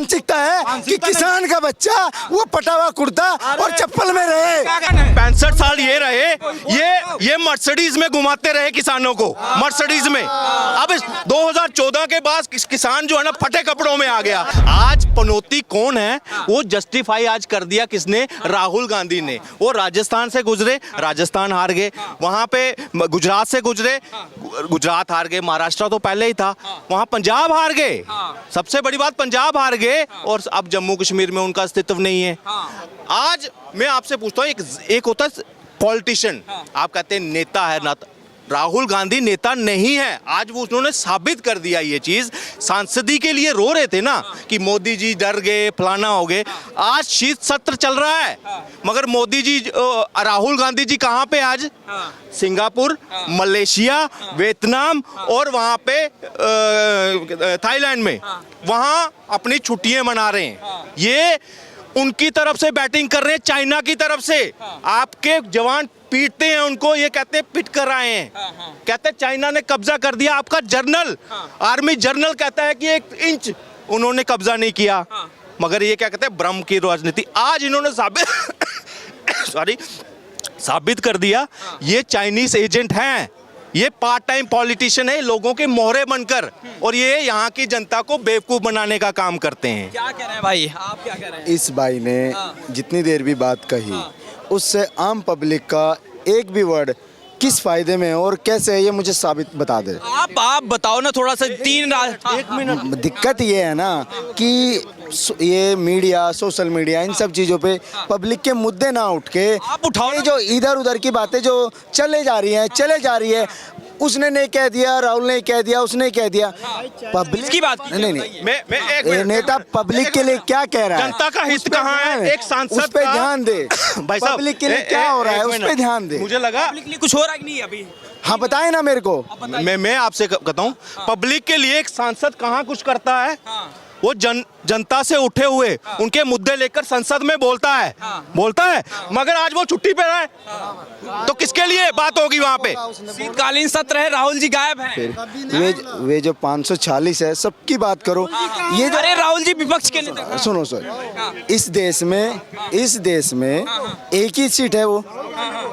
मानसिकता है कि किसान का बच्चा वो पटा हुआ कुर्ता और चप्पल में रहे। 65 साल ये रहे, ये मर्सिडीज में घुमाते रहे किसानों को, मर्सिडीज में। अब 2014 के बाद किसान जो है ना फटे कपड़ों में आ गया। आज पनौती कौन है वो जस्टिफाई आज कर दिया किसने? राहुल गांधी ने। वो राजस्थान से गुजरे, राजस्थान हार गए, वहां पे गुजरात से गुजरे, गुजरात हार गए, महाराष्ट्र तो पहले ही था, वहां पंजाब हार गए, सबसे बड़ी बात पंजाब हार गए, और अब जम्मू कश्मीर में उनका अस्तित्व नहीं है। आज मैं आपसे पूछता हूँ, एक होता है पॉलिटिशियन, आप कहते हैं नेता है ना, राहुल गांधी नेता नहीं है। आज वो उन्होंने साबित कर दिया ये चीज। सांसदी के लिए रो रहे थे ना कि मोदी जी डर गए, फलाना हो गए। आज शीत सत्र चल रहा है, मगर मोदी जी, राहुल गांधी जी कहाँ पे आज? सिंगापुर, मलेशिया, वियतनाम और वहाँ पे थाईलैंड में, वहाँ अपनी छुट्टियां मना रहे हैं। ये उनकी तरफ से बैटिंग कर रहे हैं, चाइना की तरफ से। आपके जवान पीटते हैं उनको, ये कहते हैं पिट कर आए हैं, कहते हैं चाइना ने कब्जा कर दिया। आपका जनरल, आर्मी जनरल कहता है कि 1 इंच उन्होंने कब्जा नहीं किया, मगर ये क्या कहते हैं? भ्रम की राजनीति। आज इन्होंने साबित कर दिया ये चाइनीज एजेंट हैं, ये पार्ट टाइम पॉलिटिशियन है, लोगों के मोहरे बनकर, और ये यहाँ की जनता को बेवकूफ बनाने का काम करते हैं। क्या कह रहे हैं भाई, आप क्या कह रहे हैं? इस भाई ने जितनी देर भी बात कही उससे आम पब्लिक का एक भी वर्ड किस फायदे में है और कैसे है, ये मुझे साबित बता दे। आप बताओ ना थोड़ा सा। 1 मिनट। दिक्कत ये है ना कि ये मीडिया, सोशल मीडिया, इन सब चीज़ों पे पब्लिक के मुद्दे ना उठ के आप उठाओ ये जो इधर उधर की बातें जो चले जा रही है, उसने नहीं कह दिया, राहुल ने कह दिया, उसने कह दिया, पब्लिक की बात नहीं। मैं एक मिनट। नेता पब्लिक के लिए क्या कह रहा है, जनता का हित कहाँ है? एक सांसद उस पे ध्यान दे भाई साहब, पब्लिक के लिए क्या हो रहा है उस पे ध्यान दे। मुझे लगा पब्लिक के लिए कुछ हो रहा है कि नहीं अभी? हाँ बताए ना मेरे को। मैं आपसे कहता हूँ, पब्लिक के लिए एक सांसद कहाँ कुछ करता है? वो जनता से उठे हुए उनके मुद्दे लेकर संसद में बोलता है, मगर आज वो छुट्टी पे है, तो किसके लिए बात होगी वहाँ पे? शीतकालीन सत्र है, राहुल जी गायब हैं। वे जो 546 है सबकी बात करो, ये जो अरे राहुल जी विपक्ष के नेता। सुनो इस देश में एक ही सीट है वो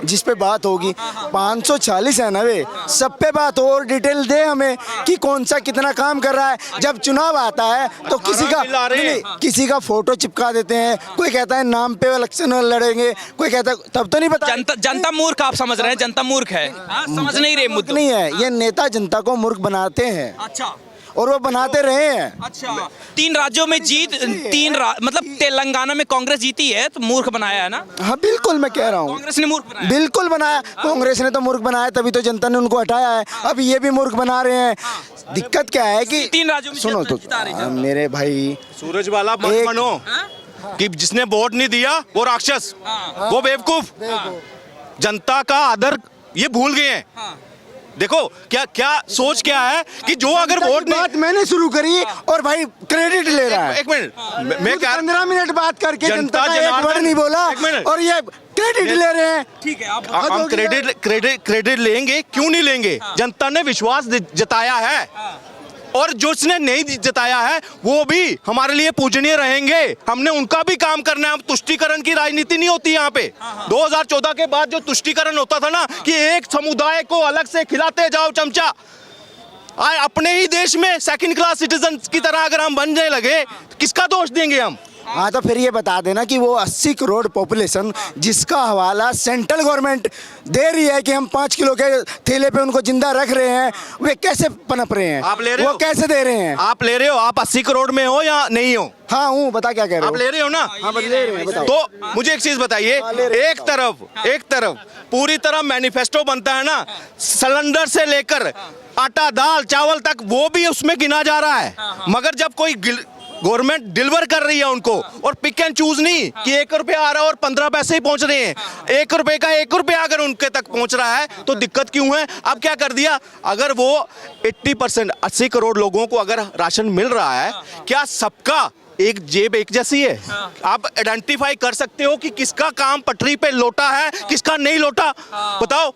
जिस पे बात होगी। 540 है ना, वे सब पे बात हो और डिटेल दे हमें कि कौन सा कितना काम कर रहा है। जब चुनाव आता है तो किसी का फोटो चिपका देते हैं, कोई कहता है नाम पे इलेक्शन लड़ेंगे, कोई कहता है, तब तो नहीं पता। जनता मूर्ख आप समझ रहे हैं? जनता मूर्ख है, समझ नहीं रहे मुद्दे। नहीं है, ये नेता जनता को मूर्ख बनाते हैं। अच्छा, और वो बनाते रहे हैं। अच्छा, 3 राज्यों में जीत, मतलब तेलंगाना में कांग्रेस जीती है तो मूर्ख बनाया है ना? हाँ बिल्कुल, मैं कह रहा हूँ कांग्रेस ने मूर्ख बनाया। बिल्कुल बनाया, कांग्रेस ने तो मूर्ख बनाया, तभी तो जनता ने उनको हटाया है। अब ये भी मूर्ख बना रहे हैं। दिक्कत क्या है कि 3 राज्यों में सुनो तो मेरे भाई, सूरज वाला मत बनो कि जिसने वोट नहीं दिया वो राक्षस, वो बेवकूफ। जनता का आदर ये भूल गए हैं। देखो क्या सोच क्या है कि जो अगर वोट नहीं, बात मैंने शुरू करी और भाई क्रेडिट ले रहा है। एक मिनट, मैं 15 मिनट बात करके जनता का एक जनार्दन, वर्ड नहीं बोला और ये क्रेडिट ले रहे हैं। ठीक है, हम क्रेडिट लेंगे, क्यों नहीं लेंगे? जनता ने विश्वास जताया है, और जो उसने नहीं जताया है वो भी हमारे लिए पूजनीय रहेंगे। हमने उनका भी काम करना है। तुष्टीकरण की राजनीति नहीं होती यहाँ पे। 2014 के बाद जो तुष्टीकरण होता था ना कि एक समुदाय को अलग से खिलाते जाओ चमचा, आज अपने ही देश में सेकंड क्लास सिटीजन की तरह अगर हम बनने लगे, किसका दोष देंगे हम? हाँ तो फिर ये बता देना कि वो 80 करोड़ पॉपुलेशन जिसका हवाला सेंट्रल गवर्नमेंट दे रही है कि हम 5 किलो के थैले पे उनको जिंदा रख रहे हैं, वे कैसे पनप रहे हैं? आप ले रहे वो हो? कैसे दे रहे हैं? आप ले रहे हो? आप 80 करोड़ में हो या नहीं हो? हाँ हूँ, बता क्या कह रहे हो? आप ले रहे हो ना? हाँ ले रहे हैं, बताओ। तो मुझे एक चीज बताइए, एक तरफ पूरी तरह मैनिफेस्टो बनता है ना, सिलेंडर से लेकर आटा दाल चावल तक वो भी उसमें गिना जा रहा है, मगर जब कोई गवर्नमेंट डिलीवर कर रही है उनको, और पिक एंड चूज नहीं कि 1 रुपया आ रहा है और 15 पैसे ही पहुंच रहे हैं, 1 रुपए का 1 रुपया अगर उनके तक पहुंच रहा है तो दिक्कत क्यों है? अब क्या कर दिया, अगर वो 80% 80 करोड़ लोगों को अगर राशन मिल रहा है, क्या सबका एक जेब एक जैसी है? आप आइडेंटिफाई कर सकते हो कि किसका काम पटरी पे लोटा है, किसका नहीं लोटा? बताओ।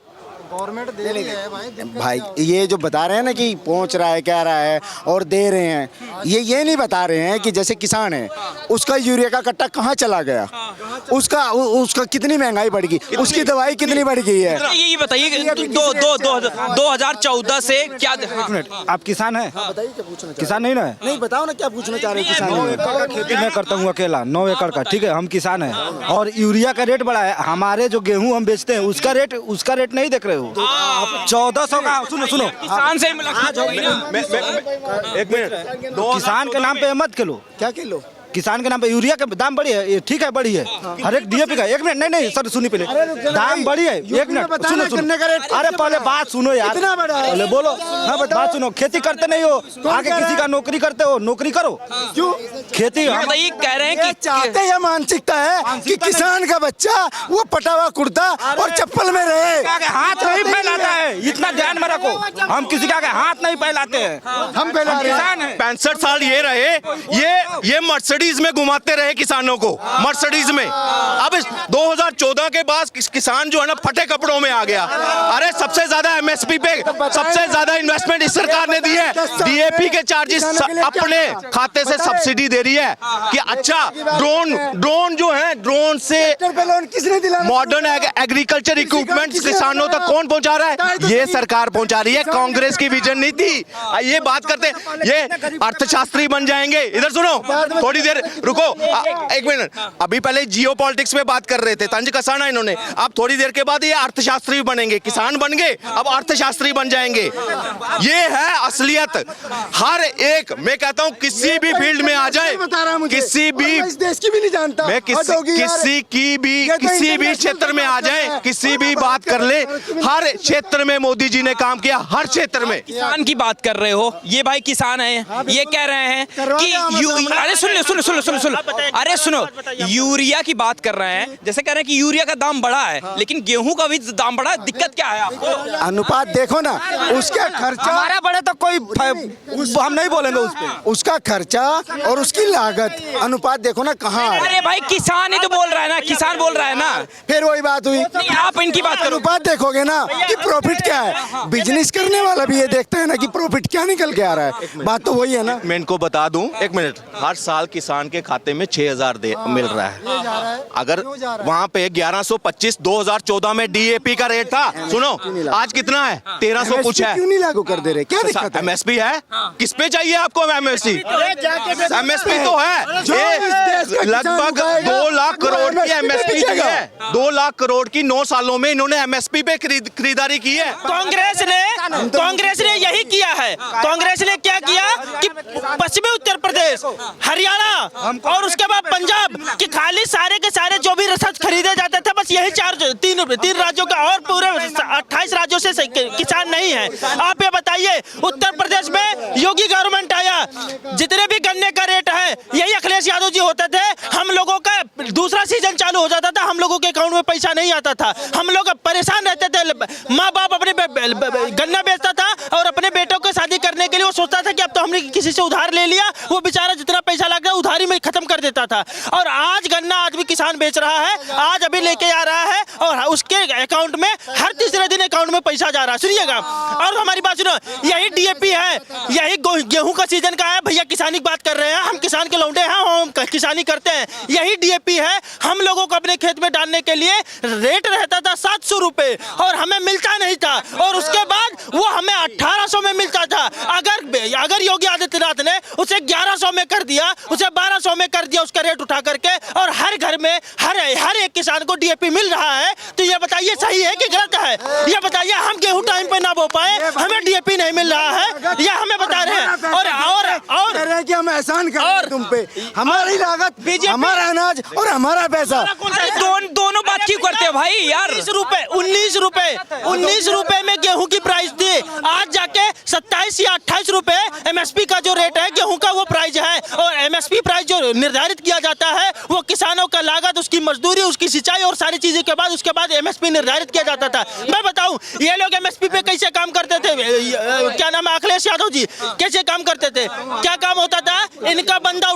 गवर्नमेंट दे रही है भाई। भाई ये जो बता रहे हैं ना कि पहुंच रहा है क्या रहा है और दे रहे हैं, ये नहीं बता रहे हैं कि जैसे किसान है उसका यूरिया का कट्टा कहाँ चला गया, उसका कितनी महंगाई बढ़ गई, उसकी दवाई कितनी बढ़ गई है। ये बताइए कि 2014 से क्या आप किसान हैं? बताइए क्या पूछना चाह किसान नहीं ना है? रहे? नहीं बताओ ना क्या पूछना चाह रहे हो किसान 9 में। एकड़ का खेती मैं करता हूँ अकेला, 9 एकड़ का, ठीक है, हम किसान हैं। और यूरिया का रेट बढ़ा है, हमारे जो गेहूं हम बेचते हैं उसका रेट नहीं देख रहे हो। 1400 का, सुनो किसान से मुलाकात होगी ना। एक मिनट, किसान के नाम पे मत खेलो। क्या किलो? किसान के नाम पे यूरिया का दाम बढ़ी है, ये ठीक है, बढ़ी है। हर एक डीएपी का, एक मिनट, नहीं सर सुनिए पहले, दाम बढ़ी है, एक मिनट सुनो। अरे पहले बात सुनो यार, कितना बढ़ा है? पहले बोलो, हाँ बात सुनो। खेती करते नहीं हो, आगे किसी का नौकरी करते हो, नौकरी करो। क्यों? खेती बताइए, कह रहे हैं ये कि चाहते हैं, मानसिकता है कि किसान का बच्चा वो पटावा कुर्ता और चप्पल में रहे। आगे हाथ नहीं फैलाता है, इतना ध्यान में रखो। हम किसी के आगे हाथ नहीं फैलाते हैं, हम फैला रहे हैं। किसान हैं। 65 साल ये रहे, ये मर्सिडीज में घुमाते रहे किसानों को, मर्सिडीज में। अब इस 2014 के बाद किसान जो है ना फटे कपड़ों में आ गया। अरे सबसे ज्यादा एमएसपी पे सबसे ज्यादा इन्वेस्टमेंट इस सरकार ने दी है। डीएपी के चार्जेस अपने खाते से सब्सिडी दे रही है कि अच्छा ड्रोन जो है, ड्रोन से लोन किसने दिलाया? मॉडर्न एग्रीकल्चर इक्विपमेंट्स किसानों तक कौन पहुंचा रहा है? ये सरकार पहुंचा रही है, कांग्रेस की विजन नहीं थी। ये बात करते हैं, ये अर्थशास्त्री बन जाएंगे। इधर सुनो, थोड़ी देर रुको, एक मिनट। अभी पहले जियो पॉलिटिक्स में बात कर रहे थे, तंज कसाना इन्होंने। अब थोड़ी देर के बाद ये अर्थशास्त्री बनेंगे, किसान बन गए अब अर्थशास्त्री बन जाएंगे। ये है असलियत। हर एक, मैं कहता हूं किसी भी फील्ड में आ जाए, किसी भी इस देश की भी नहीं जानता। मैं किसी भी क्षेत्र में आ जाए, किसी भी बात कर ले, हर क्षेत्र में मोदी जी ने काम किया, हर क्षेत्र में। किसान की बात कर रहे हो, ये भाई किसान है, ये कह रहे हैं कि अरे सुनो, अरे सुनो, यूरिया की बात कर रहे हैं, जैसे कह रहे हैं कि यूरिया का दाम बढ़ा है, लेकिन गेहूं का भी दाम बढ़ा है। दिक्कत क्या है आपको? अनुपात देखो ना, उसका खर्चा, हमारा बढ़े तो कोई हम नहीं बोलेंगे उस पे। उसका खर्चा और उसकी लागत अनुपात देखो ना कहाँ आ रहा है। अरे भाई किसान ही तो बोल रहा है ना, किसान बोल रहा है ना। फिर वही बात हुई, नहीं, आप इनकी बात करो। अनुपात देखोगे ना कि प्रॉफिट क्या है। बिजनेस करने वाला भी ये देखता है ना कि प्रॉफिट क्या निकल के आ रहा है। बात तो वही है ना। मैं इनको बता दूं, एक मिनट, हर साल किसान के खाते में 6000 मिल रहा है। अगर वहां पे 1125 2014 में डीएपी का रेट था, सुनो आज कितना है? 1300 कुछ है। क्यों नहीं लागू कर दे रहे? क्या दिक्कत है? एमएसपी है, किस पे चाहिए आपको एमएसपी? एमएसपी तो है, लगभग 2 लाख करोड़ की एमएसपी है। 2 लाख करोड़ की 9 सालों में इन्होंने एमएसपी पे खरीदारी की है। कांग्रेस ने यही किया है। कांग्रेस ने क्या किया कि पश्चिमी उत्तर प्रदेश, हरियाणा और उसके बाद पंजाब कि खाली सारे के सारे जो भी रसद खरीदे जाते थे, बस यही तीन राज्यों का, और पूरे 28 राज्यों से किसान नहीं है। आप ये बताइए, उत्तर प्रदेश में योगी गवर्नमेंट आया, जितने भी गन्ने का रेट है यही अखिलेश यादव जी होते थे। हम लोगों का दूसरा सीजन चालू हो जाता था, हम लोगों के अकाउंट में पैसा नहीं आता था, हम लोग परेशान रहते थे। माँ बाप अपने गन्ना बेचता था और अपने बेटों को शादी करने के लिए वो सोचता था कि अब तो हमने किसी से उधार ले लिया, वो बेचारा जितना पैसा लग रहा है उधारी में खत्म कर देता था। और आज गन्ना आज भी किसान बेच रहा है, आज अभी लेके आ रहा है और उसके अकाउंट में हर तीसरे दिन अकाउंट में पैसा जा रहा है। सुनिएगा, और हमारी बात सुनो, यही डीएपी है, यही गेहूं का सीजन का है। भैया किसानी की बात कर रहे हैं, हम किसान के लौंडे हैं, हम किसानी करते हैं। यही डीएपी है, हम लोगों को अपने खेत में डालने के लिए रेट रहता था 700 रुपए और हमें मिलता नहीं था, और उसके बाद वो हमें 1800 में मिलता था। अगर योगी आदित्यनाथ ने उसे 1100 में कर दिया, उसे 1200 में कर दिया, उसका रेट उठा करके, और हर घर में हर एक किसान को डीएपी मिल रहा है, तो ये बताइए सही है कि गलत है? ये बताइए, हम गेहूं टाइम पे ना बो पाए, हमें डीएपी नहीं मिल रहा है, या हमें बता रहे हैं। और कह रहे हैं कि हम एहसान कर रहे हैं तुम पे, हमारी लागत, हमारा अनाज और हमारा पैसा। दोनों बात क्यों करते हैं भाई यार? 19 रुपए में गेहूं की प्राइस थी, आज जाके 27 या 28 रुपए एमएसपी का जो रेट है गेहूं का, वो प्राइस है। और एमएसपी प्राइस जो निर्धारित किया जाता है वो किसानों का लागत, उसकी मजदूरी, उसकी सिंचाई और सारी चीजें के बाद उसके बाद एमएसपी निर्धारित किया जाता था। मैं बताऊं, ये लोग एमएसपी पे कैसे काम करते थे? क्या नाम है, अखिलेश यादव जी कैसे काम करते थे? क्या काम होता था? इनका बंदा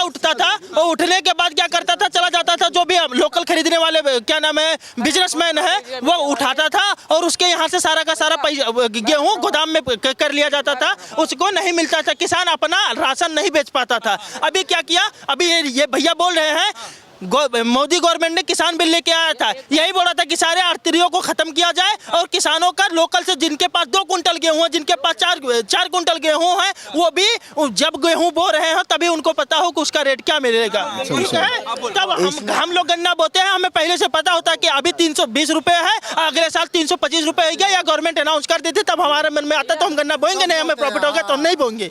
उठता था, वो उठने के बाद क्या करता था, चला जाता था जो भी लोकल खरीदने वाले क्या नाम है बिजनेसमैन है वो उठाता था और उसके यहाँ से सारा का सारा गेहूं गोदाम में कर लिया जाता था, उसको नहीं मिलता था, किसान अपना राशन नहीं बेच पाता था। अभी क्या किया, अभी ये भैया बोल रहे हैं मोदी गवर्नमेंट ने किसान बिल लेके आया था, यही बोला था कि सारे आड़तियों को खत्म किया जाए और किसानों का लोकल से जिनके पास 2 कुंटल गेहूं है, जिनके पास 4 कुंटल गेहूं है, वो भी जब गेहूं बो रहे हैं तभी उनको पता हो कि उसका रेट क्या मिलेगा। ठीक है, तब हम लोग गन्ना बोते हैं, हमें पहले से पता होता है कि अभी 320 रुपए है, अगले साल 325 रुपए हो गया, या गवर्नमेंट अनाउंस कर देती तब हमारे मन में आता तो हम गन्ना बोएंगे, नहीं हमें प्रॉफिट होगा तो हम नहीं बोएंगे।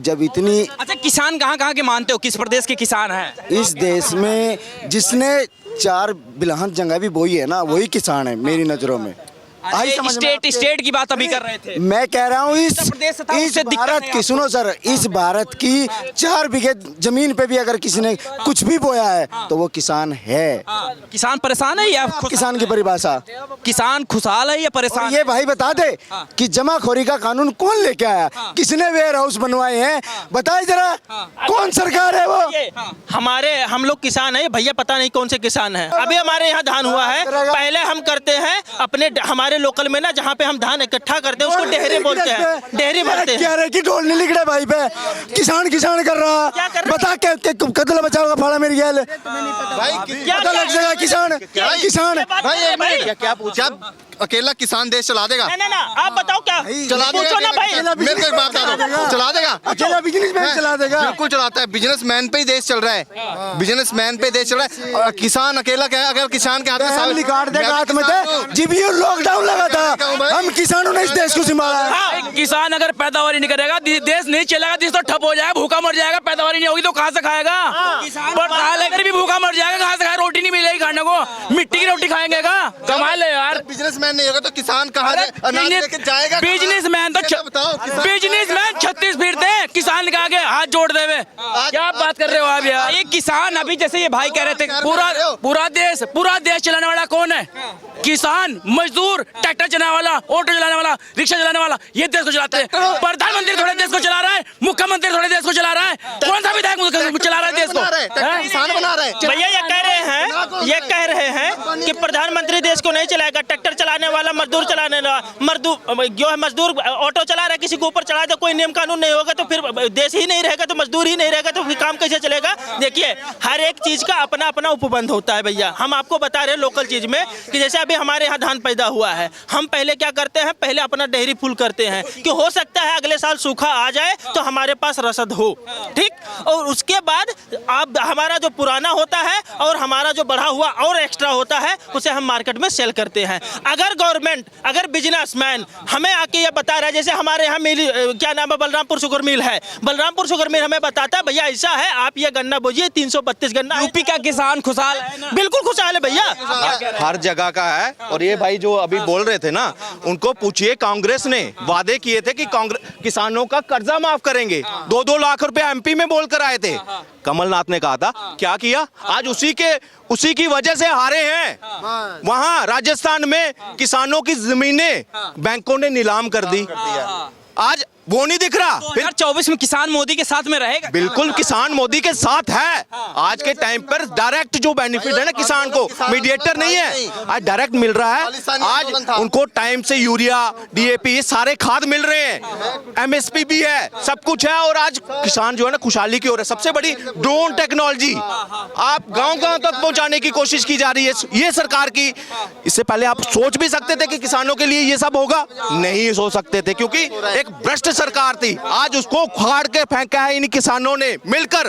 जब इतनी अच्छा, किसान कहाँ के मानते हो, किस प्रदेश के किसान हैं? इस देश में जिसने 4 बिलहन जंगा भी बोई है ना, वही किसान है मेरी नजरों में। आई समझ में स्टेट की बात अभी कर रहे थे। मैं कह रहा हूँ इस उससे दिक्कत भारत है की, सुनो सर, इस भारत की 4 बीघे जमीन पे भी अगर किसी ने कुछ भी बोया है तो वो किसान है। किसान परेशान है या किसान की परिभाषा, किसान खुशहाल है या परेशान? ये भाई बता दे कि जमाखोरी का कानून कौन लेके आया, किसने वेयर हाउस बनवाए हैं, बताए जरा, कौन सरकार है वो? हम लोग किसान है भैया, पता नहीं कौन से किसान है। अभी हमारे यहाँ धान हुआ है, पहले हम करते हैं अपने हमारे लोकल में ना, जहाँ पे हम धान इकट्ठा करते हैं उसको डेहरी बोलते हैं, डेहरी भरते हैं। क्या रे कि ढोल नहीं लिख रहा भाई पे, किसान कर रहा, क्या कर रहा? बता क्या कदला बचाओगा फाड़ा मेरी गैल पता लग जाएगा। किसान भाई क्या पूछा, अकेला किसान देश चला देगा? नहीं, आप बताओ क्या चला पूछो ना भाई, मेरे को एक बात बता दो, चला देगा? अकेला बिजनेसमैन चला देगा? बिल्कुल चलाता है, बिजनेसमैन पे ही देश चल रहा है, बिजनेसमैन पे देश चल रहा है। और किसान अकेला क्या है, अगर किसान के हाथ में फैमिली कार्ड देगा हाथ में थे, जब ये लॉकडाउन लगा था हम किसानों ने इस देश को संभाला है। किसान अगर पैदावारी नहीं करेगा देश नहीं चलेगा, देश तो ठप हो जाएगा, भूखा मर जाएगा। पैदावारी नहीं होगी तो कहाँ से खाएगा? पढ़ा लेकर भी भूखा मर जाएगा, कहाँ से खाएगा? रोटी नहीं मिलेगी खाने को, मिट्टी की रोटी खाएंगे का? कमा ले यार। बिजनेसमैन नहीं होगा तो किसान कहाँ अनाज लेके जाएगा? बिजनेसमैन बिजनेसमैन 36 फिरते हैं, किसान के आगे हाथ जोड़ देवे। क्या बात कर रहे हो आप यार? ये किसान, अभी जैसे ये भाई कह रहे थे, पूरा देश चलाने वाला कौन है? किसान, मजदूर, ट्रैक्टर चलाने वाला, ऑटो चलाने वाला, रिक्शा चलाने वाला, ये देश को चलाते हैं। प्रधानमंत्री थोड़े देश को चला रहा है, मुख्यमंत्री थोड़े देश को चला रहा है, कौन सा विधायक चला रहा है देश को? किसान बना रहे हैं। भैया ये कह रहे हैं कि प्रधानमंत्री देश को नहीं चलाएगा, ट्रैक्टर चलाने वाला, मजदूर चलाने वाला, जो है मजदूर ऑटो चला रहा है, किसी के ऊपर चला दे, कोई नियम कानून नहीं होगा तो फिर देश ही नहीं रहेगा, तो मजदूर ही नहीं रहेगा तो फिर काम कैसे चलेगा? देखिए, हर एक चीज का अपना अपना उपबंध होता है भैया। हम आपको बता रहे हैं लोकल चीज में कि जैसे अभी हमारे यहाँ धान पैदा हुआ है, हम पहले क्या करते हैं, पहले अपना डेहरी फुल करते हैं कि हो सकता है अगले साल सूखा आ जाए तो हमारे पास रसद हो, ठीक। और उसके बाद अब हमारा जो पुराना होता है और हमारा जो बढ़ा हुआ और एक्स्ट्रा होता है उसे हम मार्केट में सेल करते हैं। अगर गवर्नमेंट, अगर बिजनेसमैन हमें आके ये बता रहा है, जैसे हमारे यहाँ मिल, क्या नाम है, बलरामपुर शुगर मिल है, बलरामपुर शुगर मिल हमें बताता है भैया ऐसा है, आप ये गन्ना बोझिए 332 गन्ना। यूपी का किसान खुशहाल है ना? बिल्कुल खुशहाल है भैया, हर जगह का है। और ये भाई जो अभी बोल रहे थे ना, उनको पूछिए, कांग्रेस ने वादे किए थे कि किसानों का कर्जा माफ करेंगे, 2-2 लाख रुपए एमपी में बोल कर आए थे। कमलनाथ ने कहा था, क्या किया? आज उसी की वजह से हारे हैं। वहां राजस्थान में किसानों की जमीनें बैंकों ने नीलाम कर दी, आज वो नहीं दिख रहा। 2024 में किसान मोदी के साथ में रहेगा? बिल्कुल, किसान मोदी के साथ है। आज के टाइम पर डायरेक्ट जो बेनिफिट है ना किसान को, मीडिएटर नहीं है, आज डायरेक्ट मिल रहा है। आज उनको टाइम से यूरिया, डीएपी, ये सारे खाद मिल रहे हैं, एमएसपी भी है, सब कुछ है। और आज किसान जो है ना खुशहाली की ओर है। सबसे बड़ी ड्रोन टेक्नोलॉजी आप गांव-गांव तक पहुंचाने की कोशिश की जा रही है ये सरकार की। इससे पहले आप सोच भी सकते थे कि किसानों के लिए ये सब होगा? नहीं सोच सकते थे, क्योंकि एक भ्रष्ट सरकार थी। आज उसको फाड़ के फेंका है इन किसानों ने मिलकर।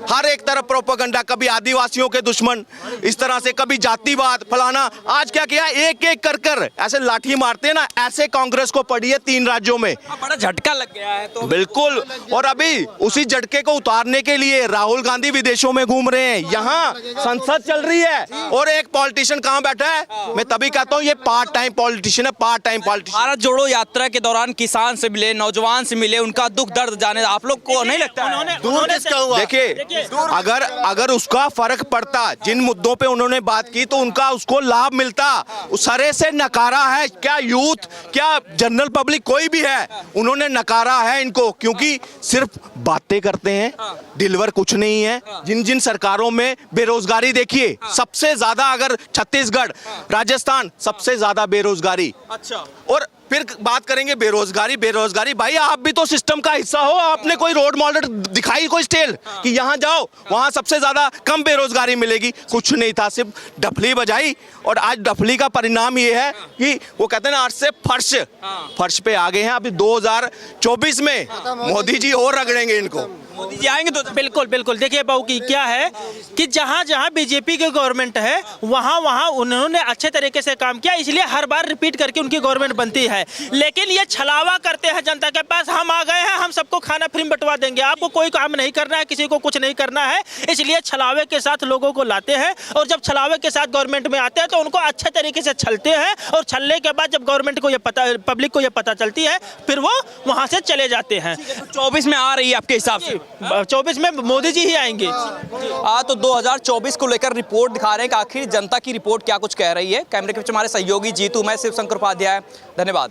हर एक तरफ प्रोपेगेंडा, कभी आदिवासियों के दुश्मन इस तरह से, कभी जातिवाद, फलाना। आज क्या किया, एक एक कर कर ऐसे लाठी मारते हैं ना, ऐसे कांग्रेस को पड़ी है 3 राज्यों में। बड़ा झटका लग गया है तो। बिल्कुल, और अभी उसी झटके को उतारने के लिए राहुल गांधी विदेशों में घूम रहे हैं, यहाँ संसद चल रही है और एक पॉलिटिशियन कहाँ बैठा है? मैं तभी कहता हूँ ये पार्ट टाइम पॉलिटिशियन है, पार्ट टाइम पॉलिटिशियन। भारत जोड़ो यात्रा के दौरान किसान से मिले, नौजवान नौजवान से मिले, उनका दुख दर्द जाने, आप लोग को नहीं लगता है? दूर किसका हुआ? देखिए अगर उसका फर्क पड़ता, जिन मुद्दों पे उन्होंने बात की तो उनका उसको लाभ मिलता। उस सरे से नकारा है, क्या यूथ क्या जनरल पब्लिक कोई भी है, उन्होंने नकारा है इनको, क्योंकि सिर्फ बातें करते हैं, डिलीवर कुछ नहीं है। जिन जिन सरकारों में बेरोजगारी देखिए, सबसे ज्यादा अगर छत्तीसगढ़, राजस्थान, सबसे ज्यादा बेरोजगारी। अच्छा, और फिर बात करेंगे बेरोजगारी भाई आप भी तो सिस्टम का हिस्सा हो, आपने कोई रोड मॉडल दिखाई, कोई स्टेल कि यहाँ जाओ वहाँ सबसे ज्यादा कम बेरोजगारी मिलेगी? कुछ नहीं था, सिर्फ डफली बजाई। और आज डफली का परिणाम ये है कि वो कहते हैं ना, अर्श से फर्श पे आ गए हैं। अभी 2024 में मोदी जी और रगड़ेंगे इनको। मोदी जी आएंगे तो बिल्कुल बिल्कुल। देखिए बाबू की क्या है कि जहाँ जहाँ बीजेपी की गवर्नमेंट है वहाँ वहाँ उन्होंने अच्छे तरीके से काम किया, इसलिए हर बार रिपीट करके उनकी गवर्नमेंट बनती है। लेकिन ये छलावा करते हैं जनता के पास, हम आ गए हैं, हम सबको खाना फ्री में बंटवा देंगे, आपको कोई काम नहीं करना है, किसी को कुछ नहीं करना है। इसलिए छलावे के साथ लोगों को लाते हैं, और जब छलावे के साथ गवर्नमेंट में आते हैं तो उनको अच्छे तरीके से छलते हैं, और छलने के बाद जब गवर्नमेंट को ये पता, पब्लिक को ये पता चलती है, फिर वो वहाँ से चले जाते हैं। 24 में आ रही है आपके हिसाब से? 24 में मोदी जी ही आएंगे। तो 2024 को लेकर रिपोर्ट दिखा रहे हैं कि आखिर जनता की रिपोर्ट क्या कुछ कह रही है। कैमरे के पीछे हमारे सहयोगी जीतू, मैं शिव शंकर उपाध्याय, धन्यवाद।